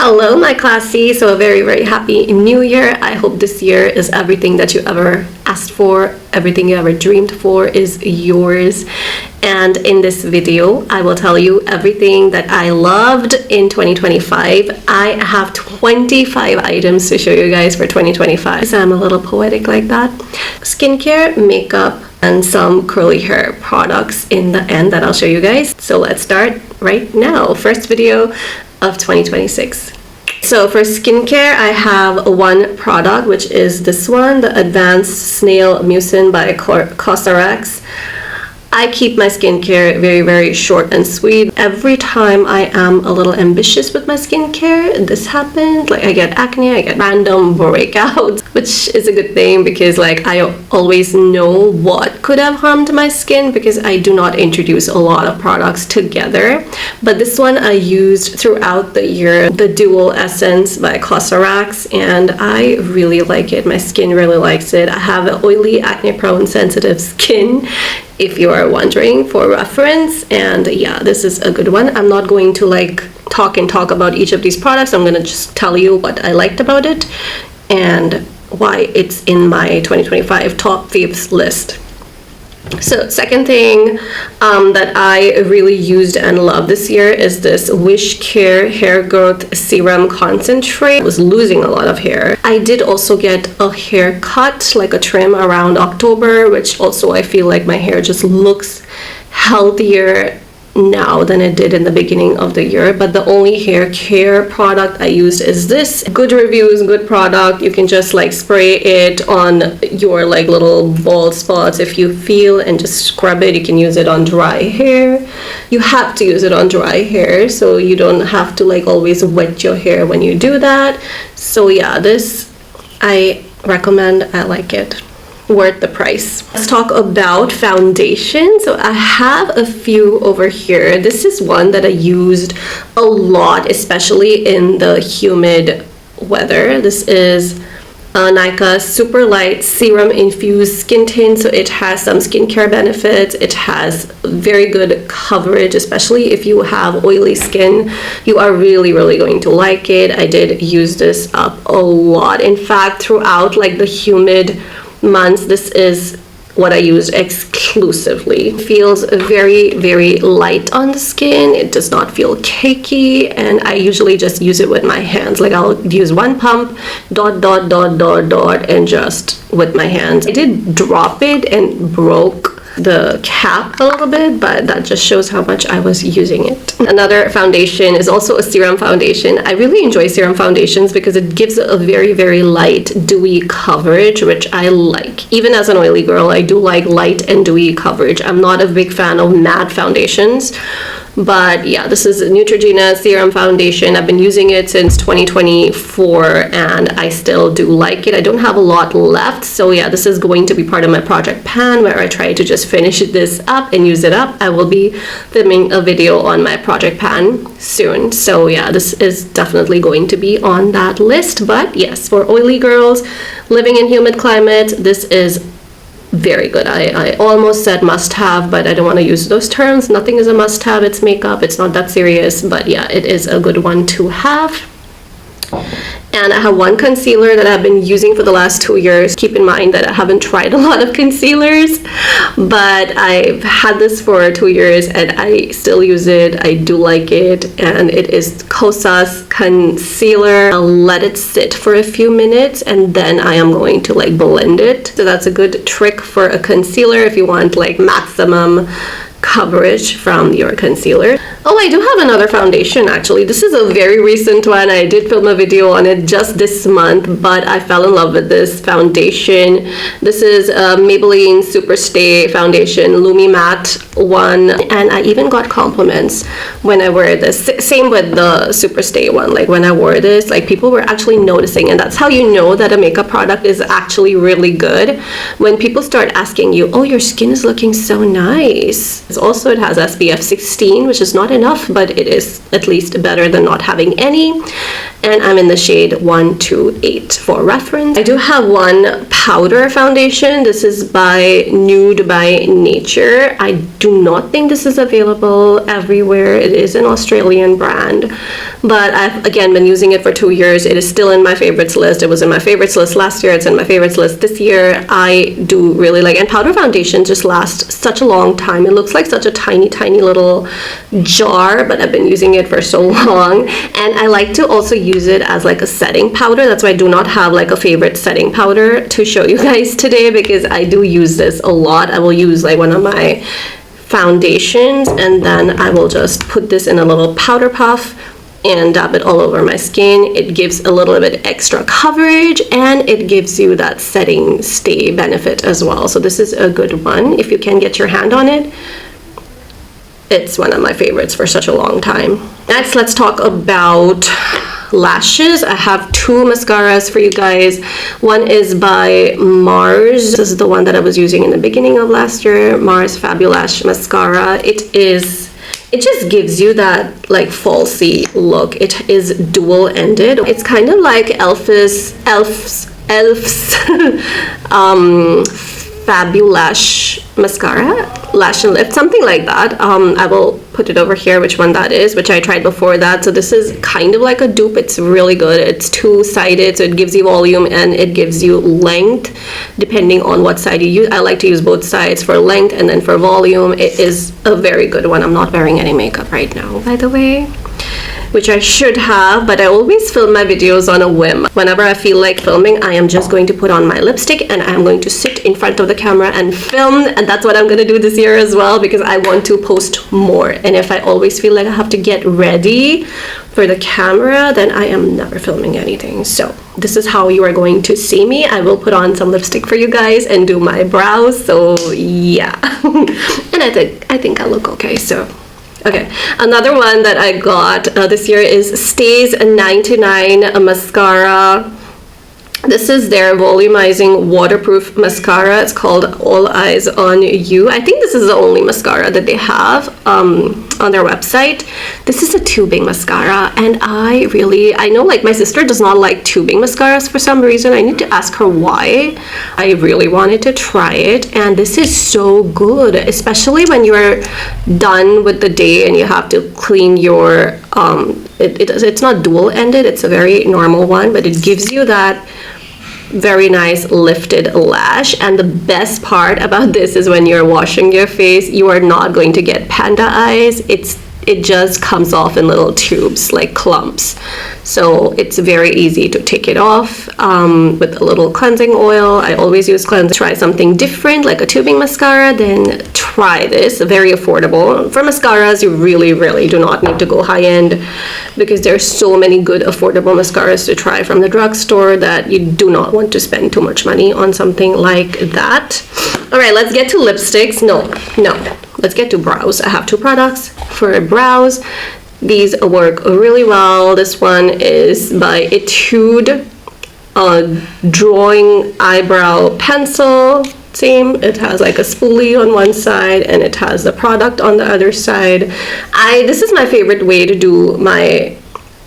Hello my classy, so a very happy new year. I hope this year is everything that you ever asked for, everything you ever dreamed for is yours. And in this video I will tell you everything that I loved in 2025. I have 25 items to show you guys for 2025, so I'm a little poetic like that. Skincare, makeup, and some curly hair products in the end that I'll show you guys. So let's start right now. First video of 2026. So for skincare, I have one product, which is this one, the Advanced Snail Mucin by Cosrx. I keep my skincare very short and sweet. Every time I am a little ambitious with my skincare, this happens. Like I get acne, I get random breakouts, which is a good thing because like I always know what could have harmed my skin because I do not introduce a lot of products together. But this one I used throughout the year, the Dual Essence by Cosrx, and I really like it. My skin really likes it. I have an oily, acne-prone, sensitive skin, if you are wondering, for reference. And yeah, this is a good one. I'm not going to like talk about each of these products. I'm gonna just tell you what I liked about it and why it's in my 2025 top faves list. So second thing that I really used and love this year is this Wish Care Hair Growth Serum Concentrate. I was losing a lot of hair. I did also get a haircut, like a trim around October, which also I feel like my hair just looks healthier now than it did in the beginning of the year. But the only hair care product I used is this. Good reviews, good product. You can just like spray it on your like little bald spots if you feel and just scrub it. You can use it on dry hair. You have to use it on dry hair so you don't have to like always wet your hair when you do that. So yeah, this I recommend. I like it. Worth the price. Let's talk about foundation. So I have a few over here. This is one that I used a lot, especially in the humid weather. This is a Nykaa Super Light Serum Infused Skin Tint. So it has some skincare benefits. It has very good coverage, especially if you have oily skin. You are really going to like it. I did use this up a lot. In fact, throughout like the humid months, this is what I used exclusively. It feels very light on the skin. It does not feel cakey, and I usually just use it with my hands. Like I'll use one pump, dot, and just with my hands. I did drop it and broke the cap a little bit, but that just shows how much I was using it. Another foundation is also a serum foundation. I really enjoy serum foundations because it gives a very light, dewy coverage, which I like. Even as an oily girl, I do like light and dewy coverage. I'm not a big fan of matte foundations. But yeah, this is a Neutrogena serum foundation. I've been using it since 2024 and I still do like it. I don't have a lot left, so yeah, this is going to be part of my project pan where I try to just finish this up and use it up. I will be filming a video on my project pan soon, so yeah, this is definitely going to be on that list. But yes, for oily girls living in humid climate, this is very good. I almost said must have, but I don't want to use those terms. Nothing is a must have. It's makeup. It's not that serious, but yeah, it is a good one to have. And I have one concealer that I've been using for the last 2 years. Keep in mind that I haven't tried a lot of concealers, but I've had this for 2 years and I still use it. I do like it, and it is Kosas concealer. I'll let it sit for a few minutes and then I am going to like blend it. So that's a good trick for a concealer if you want like maximum coverage from your concealer. Oh, I do have another foundation actually. This is a very recent one. I did film a video on it just this month, but I fell in love with this foundation. This is a Maybelline Superstay foundation, Lumi Matte one, and I even got compliments when I wear this. Same with the Superstay one. Like when I wore this, like people were actually noticing, and that's how you know that a makeup product is actually really good, when people start asking you, oh, your skin is looking so nice. Also, it has SPF 16, which is not enough, but it is at least better than not having any. And I'm in the shade 128 for reference. I do have one powder foundation. This is by Nude by Nature. I do not think this is available everywhere. It is an Australian brand, but I've again been using it for 2 years. It is still in my favorites list. It was in my favorites list last year. It's in my favorites list this year. I do really like, and powder foundation just lasts such a long time. It looks like such a tiny little jar, but I've been using it for so long. And I like to also use it as like a setting powder. That's why I do not have like a favorite setting powder to show you guys today, because I do use this a lot. I will use like one of my foundations, and then I will just put this in a little powder puff and dab it all over my skin. It gives a little bit extra coverage, and it gives you that setting stay benefit as well. So this is a good one if you can get your hand on it. It's one of my favorites for such a long time. Next, let's talk about lashes. I have 2 mascaras for you guys. One is by Mars. This is the one that I was using in the beginning of last year, Mars Fabulash Mascara. It just gives you that like falsy look. It is dual-ended. It's kind of like Elf's Fabulash Mascara, Lash and Lift, something like that. I will put it over here which one that is, which I tried before that. So this is kind of like a dupe. It's really good. It's 2-sided, so it gives you volume and it gives you length depending on what side you use. I like to use both sides for length and then for volume. It is a very good one. I'm not wearing any makeup right now, by the way, which I should have, but I always film my videos on a whim. Whenever I feel like filming, I am just going to put on my lipstick and I'm going to sit in front of the camera and film, and that's what I'm going to do this year as well, because I want to post more. And if I always feel like I have to get ready for the camera, then I am never filming anything. So this is how you are going to see me. I will put on some lipstick for you guys and do my brows, so yeah. And I think I look okay, so okay. Another one that I got this year is Stays 99 mascara. This is their volumizing waterproof mascara. It's called All Eyes on You. I think this is the only mascara that they have on their website. This is a tubing mascara, and I know like my sister does not like tubing mascaras for some reason. I need to ask her why. I really wanted to try it, and this is so good, especially when you're done with the day and you have to clean your it's not dual-ended, it's a very normal one, but it gives you that very nice lifted lash. And the best part about this is when you're washing your face, you are not going to get panda eyes. It just comes off in little tubes, like clumps. So it's very easy to take it off with a little cleansing oil. I always use cleanser. Try something different, like a tubing mascara, then try this. Very affordable. For mascaras, you really do not need to go high-end, because there's so many good affordable mascaras to try from the drugstore that you do not want to spend too much money on something like that. All right, let's get to lipsticks. No. Let's get to brows. I have 2 products for brows. These work really well. This one is by Etude Drawing Eyebrow Pencil. Same, it has like a spoolie on one side and it has the product on the other side. This is my favorite way to do my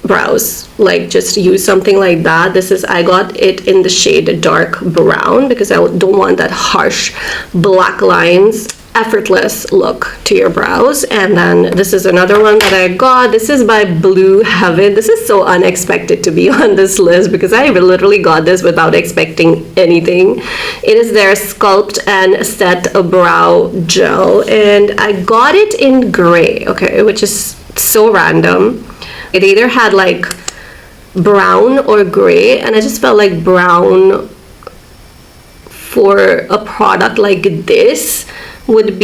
brows, like just use something like that. I got it in the shade dark brown because I don't want that harsh black lines, effortless look to your brows. And then this is another one that I got. This is by Blue Heaven. This is so unexpected to be on this list because I literally got this without expecting anything. It is their Sculpt and Set a Brow Gel, and I got it in gray, okay, which is so random. It either had like brown or gray, and I just felt like brown for a product like this would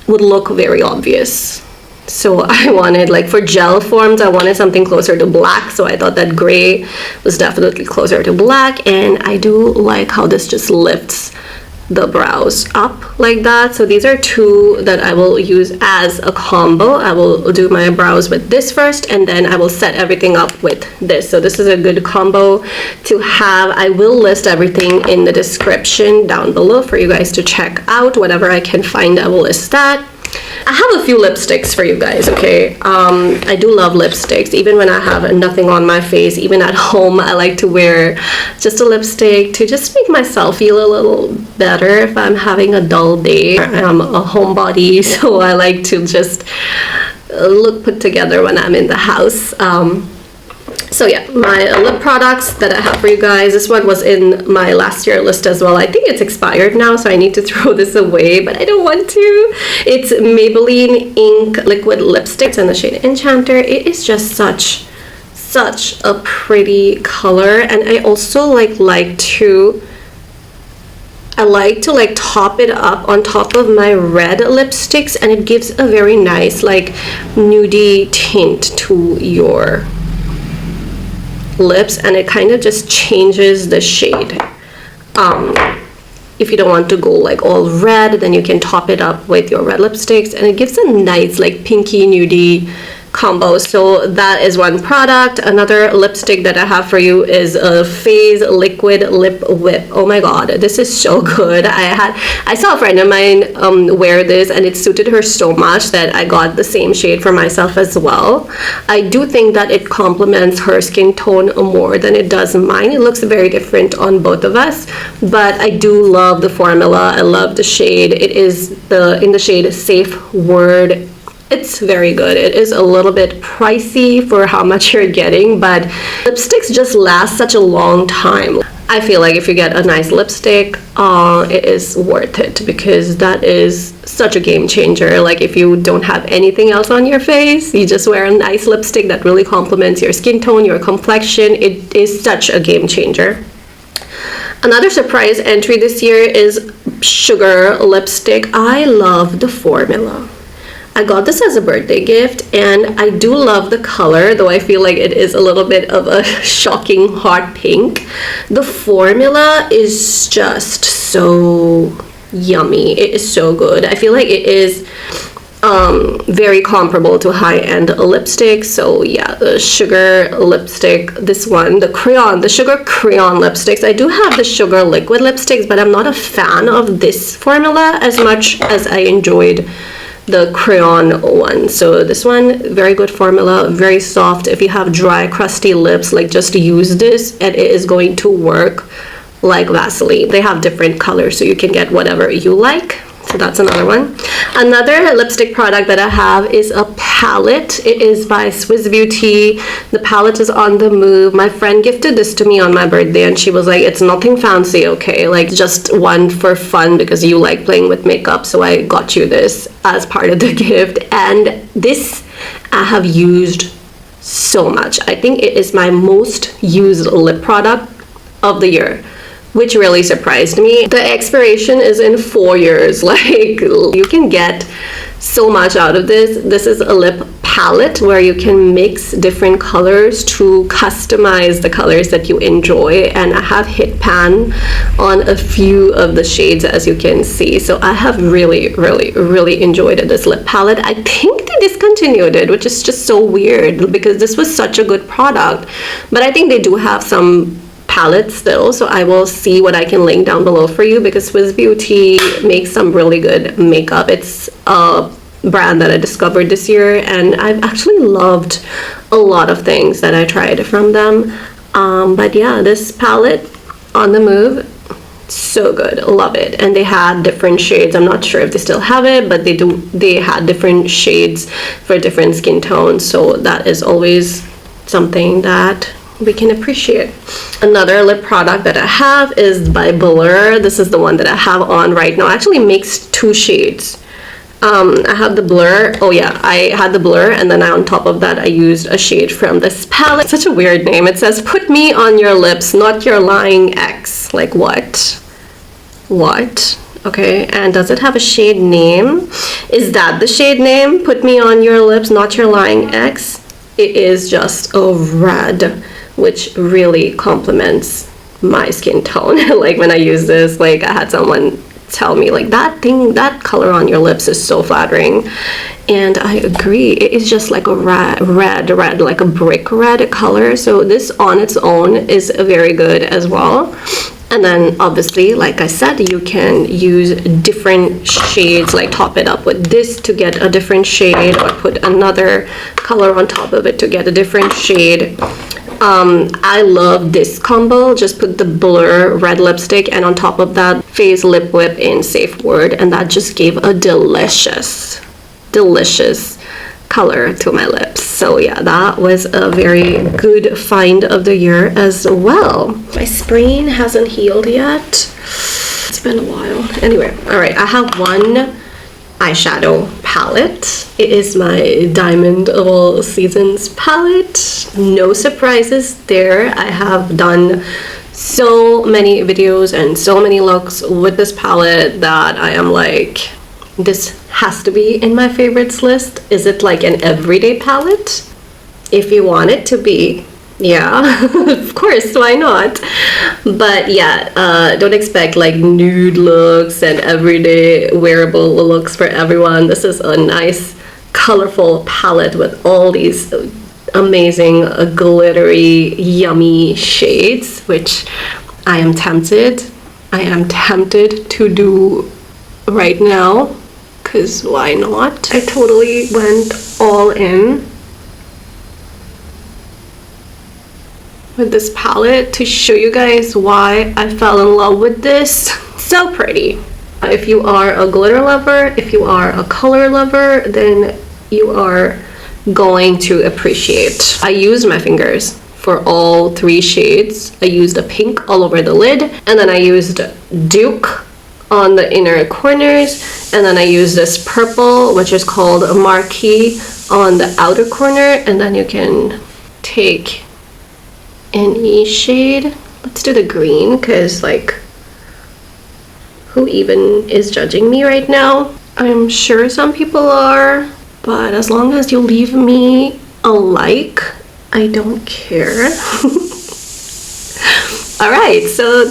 look very obvious. So I wanted, like, for gel forms, I wanted something closer to black, so I thought that gray was definitely closer to black. And I do like how this just lifts the brows up like that. So these are 2 that I will use as a combo. I will do my brows with this first, and then I will set everything up with this. So this is a good combo to have. I will list everything in the description down below for you guys to check out. Whatever I can find, I will list that. I have a few lipsticks for you guys, okay? I do love lipsticks. Even when I have nothing on my face, even at home, I like to wear just a lipstick to just make myself feel a little better if I'm having a dull day. I'm a homebody, so I like to just look put together when I'm in the house. So yeah, my lip products that I have for you guys, this one was in my last year list as well. I think it's expired now, so I need to throw this away, but I don't want to. It's Maybelline Ink Liquid Lipstick in the shade Enchanter. It is just such a pretty color, and I also like to like top it up on top of my red lipsticks, and it gives a very nice like nudie tint to your lips, and it kind of just changes the shade. If you don't want to go like all red, then you can top it up with your red lipsticks, and it gives a nice like pinky nudie combo. So that is one product. Another lipstick that I have for you is a Frizz Liquid Lip Whip. Oh my god, this is so good. I saw a friend of mine wear this, and it suited her so much that I got the same shade for myself as well. I do think that it complements her skin tone more than it does mine. It looks very different on both of us, but I do love the formula. I love the shade. It is in the shade Safe Word. It's very good. It is a little bit pricey for how much you're getting, but lipsticks just last such a long time. I feel like if you get a nice lipstick, it is worth it, because that is such a game changer. Like if you don't have anything else on your face, you just wear a nice lipstick that really complements your skin tone, your complexion. It is such a game changer. Another surprise entry this year is Sugar Lipstick. I love the formula. I got this as a birthday gift, and I do love the color, though I feel like it is a little bit of a shocking hot pink. The formula is just so yummy. It is so good. I feel like it is very comparable to high-end lipstick. So yeah, the Sugar lipstick, this one, the Sugar Crayon lipsticks. I do have the Sugar liquid lipsticks, but I'm not a fan of this formula as much as I enjoyed the crayon one. So this one, very good formula, very soft. If you have dry, crusty lips, like just use this and it is going to work like Vaseline. They have different colors, so you can get whatever you like. So that's another one. Another lipstick product that I have is a palette. It is by Swiss Beauty. The palette is On the Move. My friend gifted this to me on my birthday, and she was like, it's nothing fancy, okay? Like just one for fun because you like playing with makeup, so I got you this as part of the gift. And this I have used so much. I think it is my most used lip product of the year, which really surprised me. The expiration is in 4 years. Like, you can get so much out of this. This is a lip palette where you can mix different colors to customize the colors that you enjoy, and I have hit pan on a few of the shades, as you can see. So I have really enjoyed this lip palette. I think they discontinued it, which is just so weird because this was such a good product, but I think they do have some palette still, so I will see what I can link down below for you, because Swiss Beauty makes some really good makeup. It's a brand that I discovered this year, and I've actually loved a lot of things that I tried from them. But yeah, this palette, On the Move, so good, love it. And they had different shades. I'm not sure if they still have it, but they had different shades for different skin tones, so that is always something that we can appreciate. Another lip product that I have is by Blur. This is the one that I have on right now. I actually mixed two shades. I have the Blur. Oh yeah, I had the Blur, and then on top of that I used a shade from this palette. Such a weird name. It says, "Put me on your lips, not your lying ex." Like what? Okay, and does it have a shade name? Is that the shade name? Put me on your lips, not your lying ex. It is just a red, which really complements my skin tone. Like when I use this, like I had someone tell me like that color on your lips is so flattering, and I agree. It is just like a red, like a brick red color. So this on its own is very good as well. And then obviously, like I said, you can use different shades, like top it up with this to get a different shade, or put another color on top of it to get a different shade. I love this combo. Just put the Blur red lipstick and on top of that Frizz Lip Whip in Safe Word, and that just gave a delicious color to my lips. So yeah, that was a very good find of the year as well. My sprain hasn't healed yet. It's been a while. Anyway, all right, I have one eyeshadow palette. It is my Diamond of All Seasons palette. No surprises there. I have done so many videos and so many looks with this palette that I am like, this has to be in my favorites list. Is it like an everyday palette? If you want it to be, yeah, of course, why not? But yeah, don't expect like nude looks and everyday wearable looks for everyone. This is a nice colorful palette with all these amazing glittery yummy shades, which I am tempted to do right now, because why not? I totally went all in with this palette to show you guys why I fell in love with this. So pretty. If you are a glitter lover, if you are a color lover, then you are going to appreciate. I used my fingers for all three shades. I used a pink all over the lid, and then I used Duke on the inner corners, and then I used this purple, which is called a Marquee, on the outer corner, and then you can take any shade. Let's do the green, because like, who even is judging me right now? I'm sure some people are, but as long as you leave me a like, I don't care. All right, so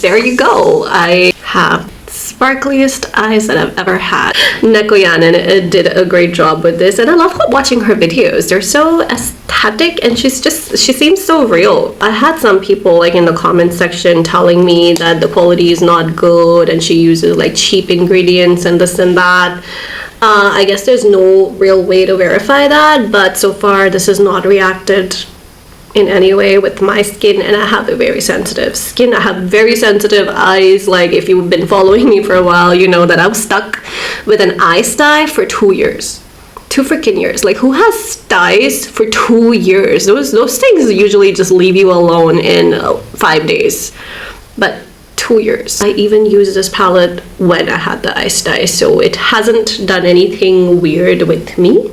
there you go. I have sparkliest eyes that I've ever had. Nekoyanin did a great job with this, and I love watching her videos. They're so aesthetic, and she seems so real. I had some people like in the comment section telling me that the quality is not good and she uses like cheap ingredients and this and that. I guess there's no real way to verify that, but so far this has not reacted in any way with my skin, and I have a very sensitive skin. I have very sensitive eyes. Like, if you've been following me for a while, you know that I was stuck with an eye sty for 2 years. 2 freaking years. Like, who has styes for 2 years? Those things usually just leave you alone in 5 days, but 2 years. I even used this palette when I had the eye sty, so it hasn't done anything weird with me.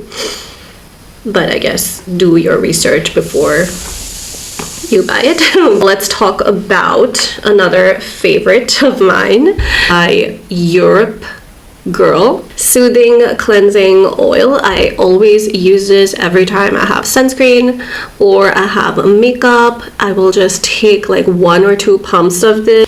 But I guess do your research before you buy it. Let's talk about another favorite of mine, my Europe Girl Soothing Cleansing Oil. I always use this every time I have sunscreen or I have makeup. I will just take like 1 or 2 pumps of this,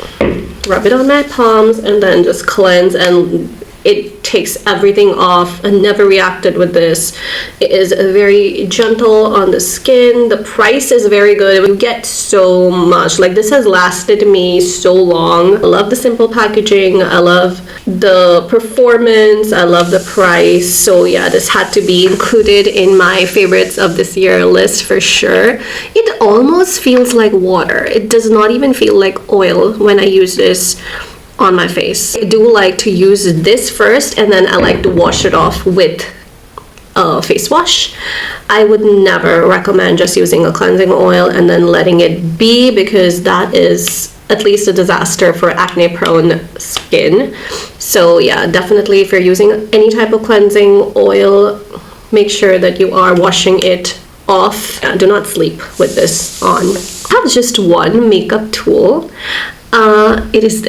rub it on my palms, and then just cleanse, and it takes everything off. I never reacted with this. It is very gentle on the skin. The price is very good. You get so much. Like, this has lasted me so long. I love the simple packaging. I love the performance. I love the price. So yeah, this had to be included in my favorites of this year list for sure. It almost feels like water. It does not even feel like oil when I use this on my face. I do like to use this first, and then I like to wash it off with a face wash. I would never recommend just using a cleansing oil and then letting it be, because that is at least a disaster for acne prone skin. So yeah, definitely if you're using any type of cleansing oil, make sure that you are washing it off. Do not sleep with this on. I have just one makeup tool. It is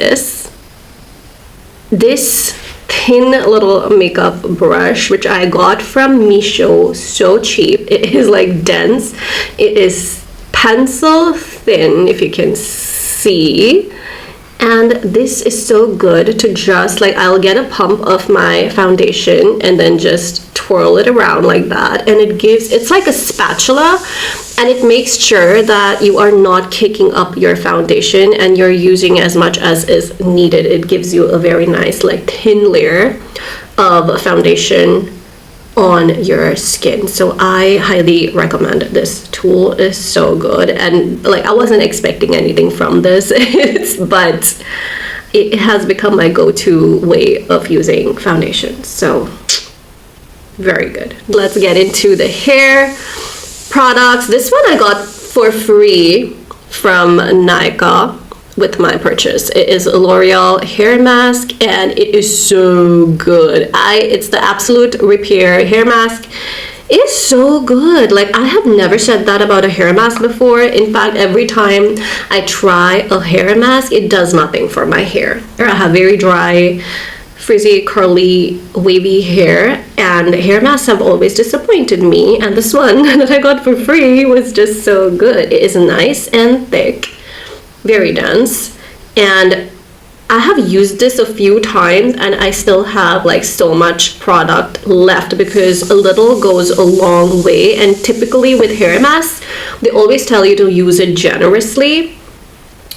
this thin little makeup brush, which I got from Misho, so cheap. It is like dense. It is pencil thin, if you can see. And this is so good to just like, I'll get a pump of my foundation and then just twirl it around like that, and it's like a spatula, and it makes sure that you are not kicking up your foundation and you're using as much as is needed. It gives you a very nice like thin layer of foundation on your skin. So I highly recommend this tool. Is so good, and like, I wasn't expecting anything from this but it has become my go-to way of using foundation. So very good. Let's get into the hair products. This one I got for free from Nika with my purchase. It is a L'Oreal hair mask and it is so good. It's the Absolute Repair hair mask. It's so good. Like, I have never said that about a hair mask before. In fact, every time I try a hair mask, it does nothing for my hair. I have very dry, frizzy, curly, wavy hair, and hair masks have always disappointed me, and this one that I got for free was just so good. It is nice and thick, very dense, and I have used this a few times and I still have like so much product left because a little goes a long way. And typically with hair masks, they always tell you to use it generously,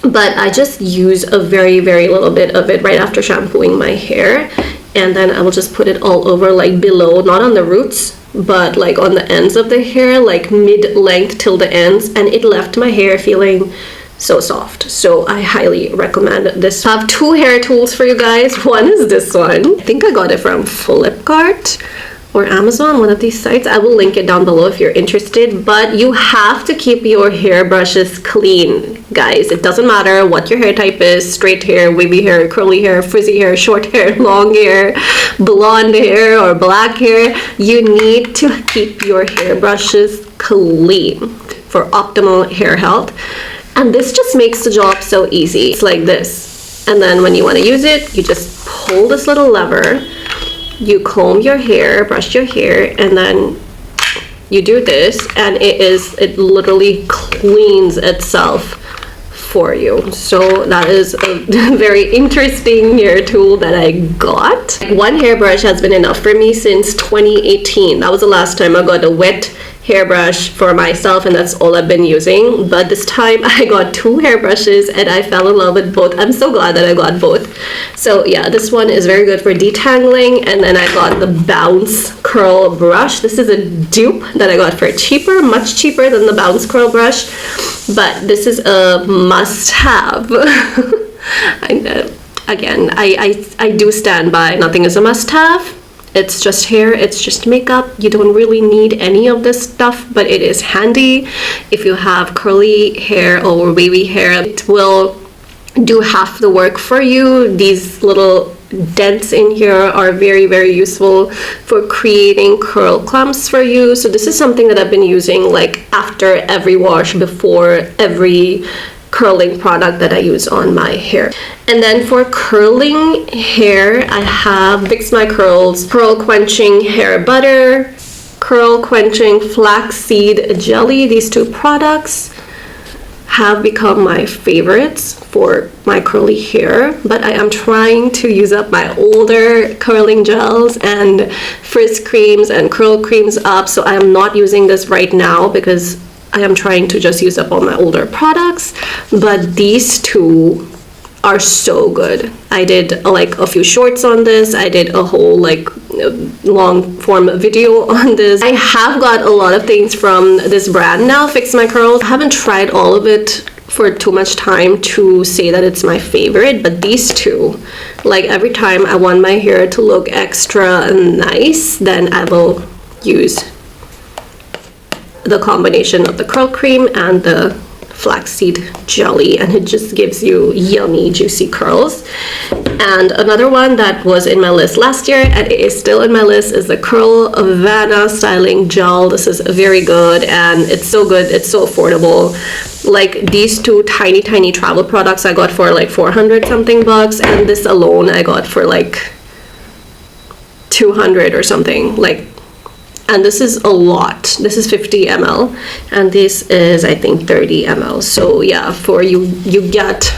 but I just use a very little bit of it right after shampooing my hair, and then I will just put it all over, like below, not on the roots, but like on the ends of the hair, like mid-length till the ends, and it left my hair feeling so soft. So I highly recommend this. I have two hair tools for you guys. One is this one. I think I got it from Flipkart or Amazon, one of these sites. I will link it down below if you're interested, but you have to keep your hairbrushes clean, guys. It doesn't matter what your hair type is, straight hair, wavy hair, curly hair, frizzy hair, short hair, long hair, blonde hair, or black hair. You need to keep your hairbrushes clean for optimal hair health. And this just makes the job so easy. It's like this. And then when you want to use it, you just pull this little lever, you comb your hair, brush your hair, and then you do this, and it literally cleans itself for you. So that is a very interesting hair tool that I got. One hairbrush has been enough for me since 2018. That was the last time I got a wet hairbrush for myself, and that's all I've been using. But this time I got two hairbrushes and I fell in love with both. I'm so glad that I got both. So yeah, this one is very good for detangling, and then I got the Bounce Curl brush. This is a dupe that I got for cheaper, much cheaper than the Bounce Curl brush, but this is a must-have. Again, I do stand by nothing is a must-have. It's just hair, it's just makeup. You don't really need any of this stuff, but it is handy if you have curly hair or wavy hair. It will do half the work for you. These little dents in here are very useful for creating curl clumps for you. So this is something that I've been using like after every wash, before every curling product that I use on my hair. And then for curling hair, I have Fix My Curls Curl Quenching Hair Butter, Curl Quenching Flaxseed Jelly. These two products have become my favorites for my curly hair, but I am trying to use up my older curling gels and frizz creams and curl creams up, so I am not using this right now because I am trying to just use up all my older products. But these two are so good. I did like a few shorts on this. I did a whole like long form video on this. I have got a lot of things from this brand now, Fix My Curls. I haven't tried all of it for too much time to say that it's my favorite, but these two, like every time I want my hair to look extra nice, then I will use the combination of the curl cream and the flaxseed jelly, and it just gives you yummy juicy curls. And another one that was in my list last year and it is still in my list is the Curl Havana Styling Gel. This is very good and it's so good, it's so affordable. Like these two tiny travel products I got for like 400 something bucks, and this alone I got for like 200 or something. Like, and this is a lot. This is 50 ml and this is I think 30 ml. So yeah, for you get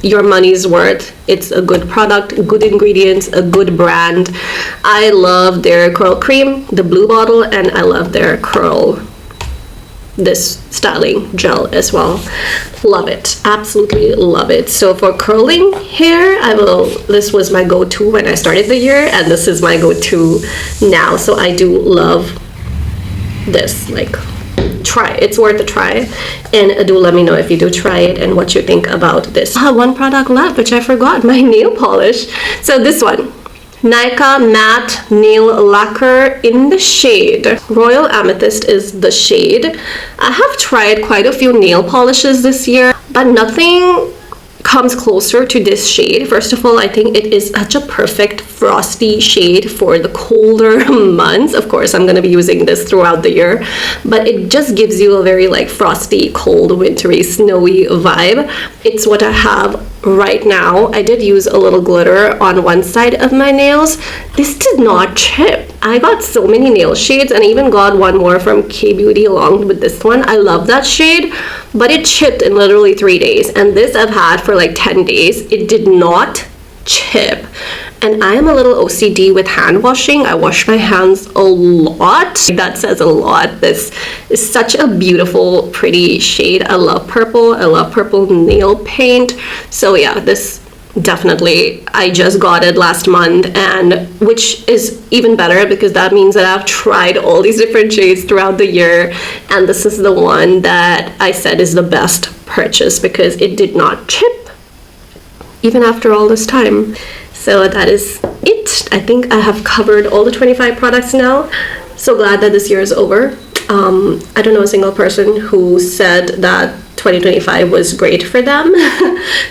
your money's worth. It's a good product, good ingredients, a good brand. I love their curl cream, the blue bottle, and I love their this styling gel as well. Love it, absolutely love it. So for curling hair, this was my go-to when I started the year, and this is my go-to now. So I do love this. Like, try, it's worth a try, and do let me know if you do try it and what you think about this. I have one product left which I forgot, my nail polish. So this one, Nika Matte Nail Lacquer in the shade Royal Amethyst is the shade. I have tried quite a few nail polishes this year, but nothing comes closer to this shade. First of all, I think it is such a perfect frosty shade for the colder months. Of course, I'm going to be using this throughout the year, but it just gives you a very like frosty, cold, wintry, snowy vibe. It's what I have right now. I did use a little glitter on one side of my nails. This did not chip. I got so many nail shades, and I even got one more from K-Beauty along with this one. I love that shade, but it chipped in literally 3 days, and this I've had for like 10 days. It did not chip. And I am a little OCD with hand washing. I wash my hands a lot. That says a lot. This is such a beautiful, pretty shade. I love purple. I love purple nail paint. So yeah, this definitely, I just got it last month, and which is even better because that means that I've tried all these different shades throughout the year, and this is the one that I said is the best purchase because it did not chip even after all this time. So that is it. I think I have covered all the 25 products now. So glad that this year is over. I don't know a single person who said that 2025 was great for them.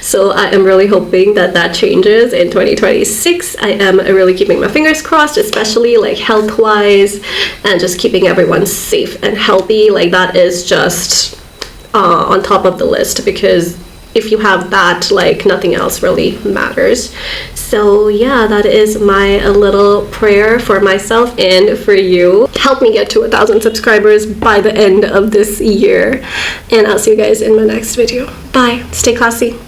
So I am really hoping that that changes in 2026. I am really keeping my fingers crossed, especially like health-wise, and just keeping everyone safe and healthy. Like that is just on top of the list, because if you have that, like nothing else really matters. So yeah, that is my little prayer for myself and for you. Help me get to 1,000 subscribers by the end of this year, and I'll see you guys in my next video. Bye. Stay classy.